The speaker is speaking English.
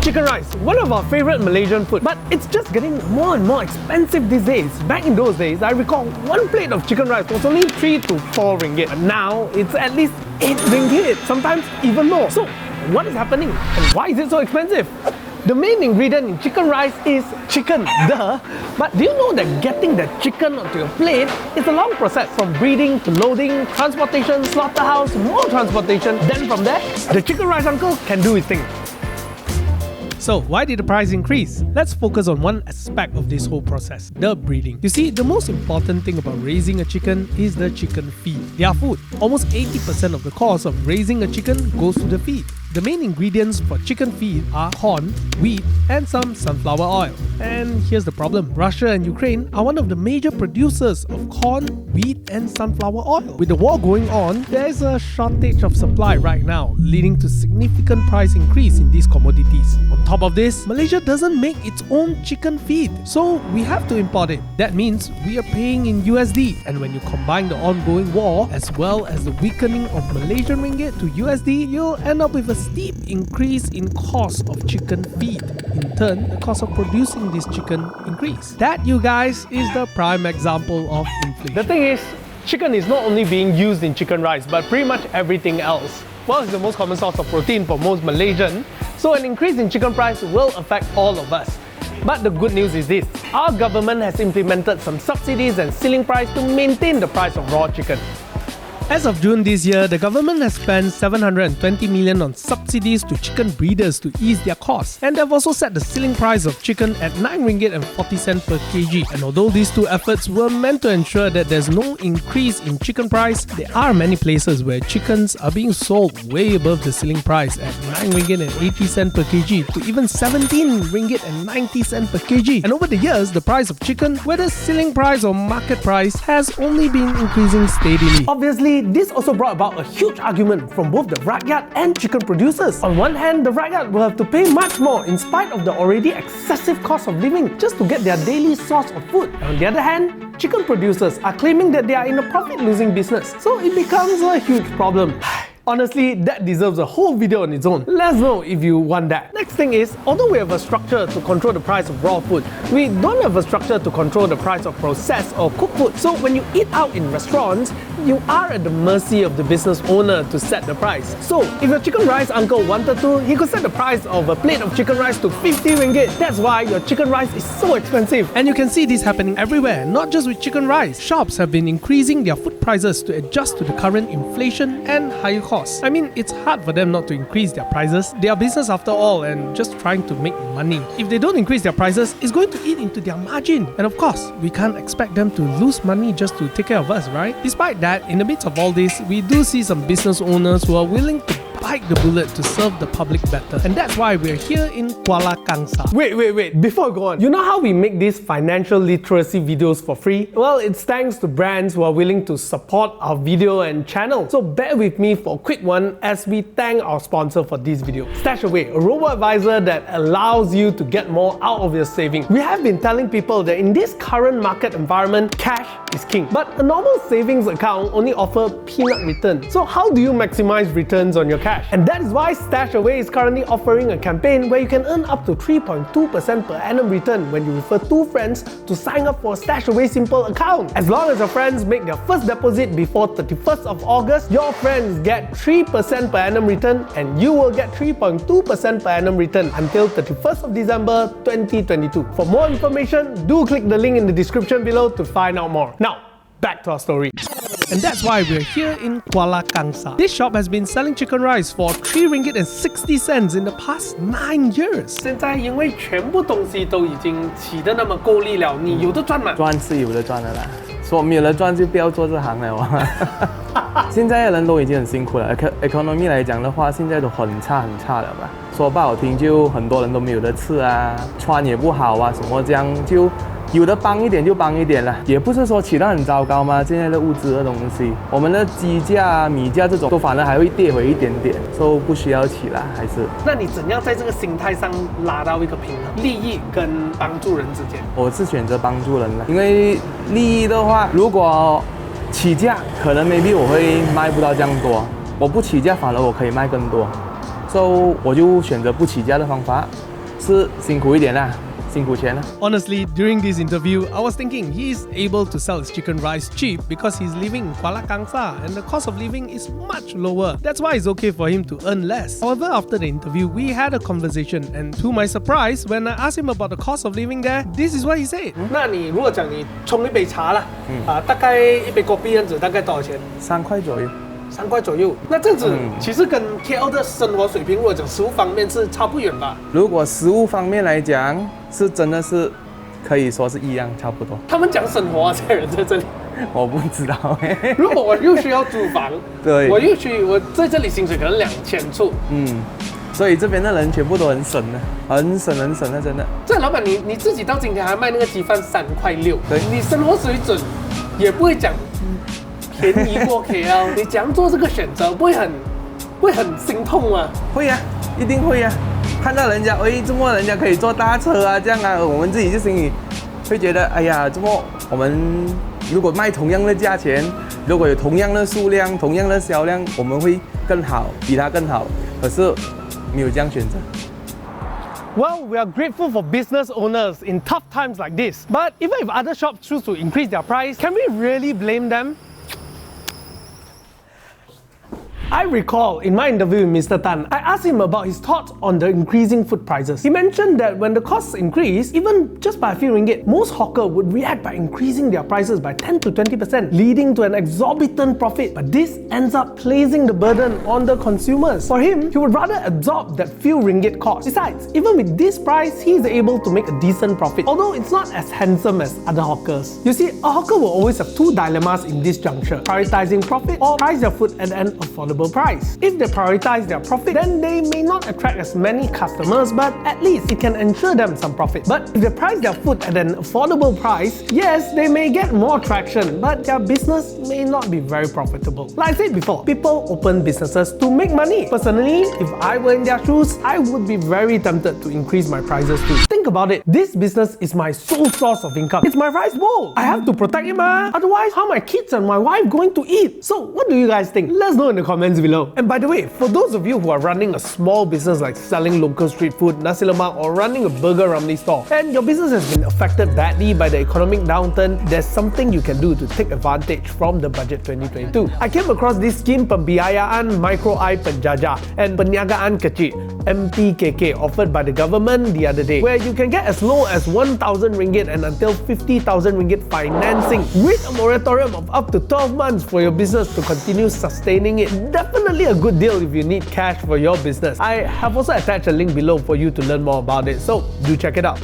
Chicken rice, one of our favorite Malaysian food, but it's just getting more and more expensive these days. Back in those days, I recall one plate of chicken rice was only 3 to 4 ringgit, but now it's at least 8 ringgit, sometimes even more. So what is happening and why is it so expensive? The main ingredient in chicken rice is chicken, duh. But do you know that getting the chicken onto your plate is a long process, from breeding to loading, transportation, slaughterhouse, more transportation. Then from there, the chicken rice uncle can do his thing. So why did the price increase? Let's focus on one aspect of this whole process, the breeding. You see, the most important thing about raising a chicken is the chicken feed, their food. Almost 80% of the cost of raising a chicken goes to the feed. The main ingredients for chicken feed are corn, wheat, and some sunflower oil. And here's the problem. Russia and Ukraine are one of the major producers of corn, wheat, and sunflower oil. With the war going on, there is a shortage of supply right now, leading to significant price increase in these commodities. On top of this, Malaysia doesn't make its own chicken feed, so we have to import it. That means we are paying in USD, and when you combine the ongoing war as well as the weakening of Malaysian ringgit to USD, you'll end up with a steep increase in cost of chicken feed. In turn, the cost of producing this chicken increase. That, you guys, is the prime example of inflation. The thing is, chicken is not only being used in chicken rice, but pretty much everything else. Well, it's the most common source of protein for most Malaysians, so an increase in chicken price will affect all of us. But the good news is this: our government has implemented some subsidies and ceiling price to maintain the price of raw chicken. As of June this year, the government has spent 720 million on subsidies to chicken breeders to ease their costs, and they've also set the ceiling price of chicken at 9 ringgit and 40 cents per kg. And although these two efforts were meant to ensure that there's no increase in chicken price, there are many places where chickens are being sold way above the ceiling price at 9 ringgit and 80 cents per kg to even 17 ringgit and 90 cents per kg. And over the years, the price of chicken, whether ceiling price or market price, has only been increasing steadily. Obviously, this also brought about a huge argument from both the rakyat and chicken producers. On one hand, the rakyat will have to pay much more in spite of the already excessive cost of living just to get their daily source of food. And on the other hand, chicken producers are claiming that they are in a profit-losing business, so it becomes a huge problem. Honestly, that deserves a whole video on its own. Let us know if you want that. Next thing is, although we have a structure to control the price of raw food, we don't have a structure to control the price of processed or cooked food. So when you eat out in restaurants, you are at the mercy of the business owner to set the price. So if your chicken rice uncle wanted to, he could set the price of a plate of chicken rice to 50 ringgit. That's why your chicken rice is so expensive. And you can see this happening everywhere, not just with chicken rice. Shops have been increasing their food prices to adjust to the current inflation and higher costs. I mean, it's hard for them not to increase their prices. They are business after all and just trying to make money. If they don't increase their prices, it's going to eat into their margin. And of course, we can't expect them to lose money just to take care of us, right? Despite that, in the midst of all this, we do see some business owners who are willing to bite the bullet to serve the public better. And that's why we're here in Kuala Kangsar. Wait, before I go on, you know how we make these financial literacy videos for free? Well, it's thanks to brands who are willing to support our video and channel. So bear with me for a quick one as we thank our sponsor for this video. StashAway, a robo-advisor that allows you to get more out of your savings. We have been telling people that in this current market environment, cash is king. But a normal savings account only offers peanut returns. So how do you maximize returns on your cash? And that is why StashAway is currently offering a campaign where you can earn up to 3.2% per annum return when you refer 2 friends to sign up for a StashAway Simple account. As long as your friends make their first deposit before 31st of August, your friends get 3% per annum return and you will get 3.2% per annum return until 31st of December 2022. For more information, do click the link in the description below to find out more. Now, back to our story. And that's why we're here in Kuala Kangsar. This shop has been selling chicken rice for 3 ringgit and 60 cents in the past 9 years. 现在因为全部东西都已经起得那么够力了，你有得赚吗？赚是有的赚的啦，说没有得赚就不要做这行了哇。现在的人都已经很辛苦了 ，economy 来讲的话，现在都很差了吧。说不好听，就很多人都没有得吃啊，穿也不好啊，什么这样就。有的帮一点就帮一点了，也不是说起得很糟糕嘛。现在的物资的东西，我们的鸡价、米价这种都反而还会跌回一点点，所以不需要起啦，还是。那你怎样在这个心态上拉到一个平衡，利益跟帮助人之间？我是选择帮助人了，因为利益的话，如果起价，可能 maybe 我会卖不到这样多；我不起价，反而我可以卖更多，所以我就选择不起价的方法。是辛苦一点啦，辛苦钱啦。 Honestly, during this interview, I was thinking he's able to sell his chicken rice cheap because he's living in Kuala Kangsar and the cost of living is much lower. That's why it's okay for him to earn less. However, after the interview, we had a conversation and to my surprise, when I asked him about the cost of living there, this is what he said. 那你如果讲你冲一杯茶啦，大概一杯 kopi 样子大概多少钱3块左右。 3块左右，那这样子其实跟 KL 的生活水平，如果讲食物方面是差不远吧？如果食物方面来讲，是真的是可以说是一样，差不多。他们讲生活啊，这些人在这里，我不知道。如果我又需要租房，对，我在这里薪水可能2000出，所以这边的人全部都很省的，很省的，真的。这老板你自己到今天还卖那个鸡饭3块6，对，你生活水准也不会讲。 便宜过 KL， 你怎样做这个选择不会很心痛吗？会啊，一定会啊！看到人家，怎么人家可以坐大车啊，这样啊，我们自己就心里会觉得，哎呀，怎么我们如果卖同样的价钱，如果有同样的数量、同样的销量，我们会更好，比他更好。可是没有这样选择。 Well, we are grateful for business owners in tough times like this. But even if other shops choose to increase their price, can we really blame them? I recall in my interview with Mr. Tan, I asked him about his thoughts on the increasing food prices. He mentioned that when the costs increase, even just by a few ringgit, most hawkers would react by increasing their prices by 10 to 20%, leading to an exorbitant profit. But this ends up placing the burden on the consumers. For him, he would rather absorb that few ringgit cost. Besides, even with this price, he is able to make a decent profit, although it's not as handsome as other hawkers. You see, a hawker will always have two dilemmas in this juncture: prioritizing profit or price their food at an affordable price. If they prioritize their profit, then they may not attract as many customers, but at least it can ensure them some profit. But if they price their food at an affordable price, yes, they may get more traction, but their business may not be very profitable. Like I said before, people open businesses to make money. Personally, if I were in their shoes, I would be very tempted to increase my prices too. Think about it, this business is my sole source of income. It's my rice bowl. I have to protect it, man. Otherwise, how are my kids and my wife going to eat? So what do you guys think? Let's know in the comments below. And by the way, for those of you who are running a small business like selling local street food, nasi lemak, or running a burger ramly store, and your business has been affected badly by the economic downturn, there's something you can do to take advantage from the Budget 2022. I came across this scheme Pembiayaan Micro I Penjajah and Perniagaan Kecil (MPKK) offered by the government the other day, where you can get as low as 1,000 ringgit and until 50,000 ringgit financing with a moratorium of up to 12 months for your business to continue sustaining it. Definitely a good deal if you need cash for your business. I have also attached a link below for you to learn more about it, so do check it out.